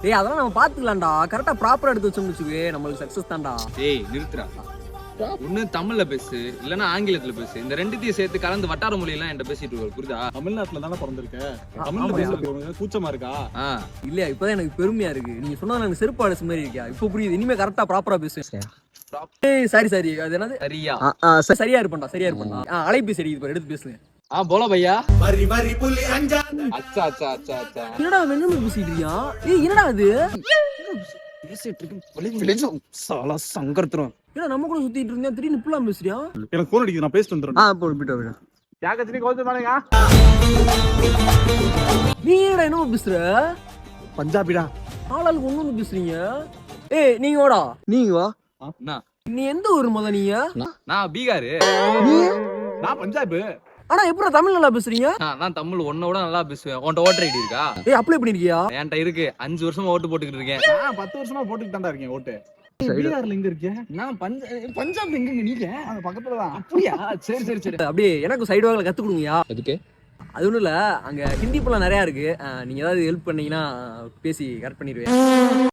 டேய் அதெல்லாம் நம்ம பாத்துக்கலாம்டா. கரெக்டா ப்ராப்பரா எடுத்து வச்சோம்னு வச்சுக்கவே நம்மளுக்கு சக்சஸ் தான்டா. டேய் நிறுத்துடா. ஒண்ணு தமிழ்ல பேசு இல்லன்னா ஆங்கிலத்துல பேசு. இந்த ரெண்டுத்தையும் சேர்த்து கலந்து வட்டார மொழியெல்லாம் என்கிட்ட பேசிட்டு இருக்க புரியுதா? தமிழ்நாட்டுல தானே பிறந்திருக்க, தமிழ்ல பேசுறது கூச்சமா இருக்கா? இல்லையா இப்பதான் எனக்கு பெருமையா இருக்கு. நீங்க சொன்னா எனக்கு செருப்பு அடிச்ச மாதிரி இருக்கியா? இப்போ புரியுது. இனிமே கரெக்டா ப்ராப்பரா பேசுவேன். சாரி அது என்னது சரியா? சரியா இருப்பா. அலைபேசி அடிக்குது பாரு, எடுத்து பேசுங்க. போல பையா. அச்சா அச்சா அச்சா அச்சா. என்னடா என்ன பேசிட்டு இருக்கியா? என்னடா அது பேசிட்டு இருக்கு சாலா சங்கர்த்துறோம். ஏன்னா நம்ம கூட சுத்திட்டு இருந்தேன், திடீர்னு இப்பலாம் பேசுறியா? எனக்கு போன் அடிக்குது, நான் பேசிட்டு வந்துடுறேன். போயிட்டு யாகத்தினி கோச்சு மாலேங்க. நீ என்னடா என்ன பேசுற? பஞ்சாபிடா. ஆளாளுக்கு ஒண்ணு பேசுறீங்க. நீங்க வாடா. நீங்க வா. நீ எந்த ஊர் முத? நீங்க? நான் பீகாரு. நீ? நான் பஞ்சாப். ஆனா எப்படி தமிழ் நல்லா பேசுறீங்க? நான் தமிழ் உன்னோட நல்லா பேசுவேன். உன்கிட்ட ஓட்டர் ஐடி இருக்கா? அப்ளை பண்ணிருக்கியா? என்கிட்ட இருக்கு. 5 வருஷமா ஓட்டு போட்டுக்கிட்டு இருக்கேன். நான் 10 வருஷமா போட்டுக்கிட்டு தான்டா இருக்கேன் ஓட்டு. பீகார்ல எங்க இருக்கே? நான் பஞ்சாப்ல எங்க நீங்க? அந்த பக்கத்துல தான். அப்படியா? சரி. அப்படியே எனக்கு சைடு வாங்கல கத்து கொடுங்கயா. எதுக்கு? அது ஒண்ணும் இல்ல, அங்க ஹிந்தி படம் நிறைய இருக்கு. நீங்க ஏதாவது ஹெல்ப் பண்ணீங்கன்னா பேசி கரெக்ட் பண்ணிடுவேன்.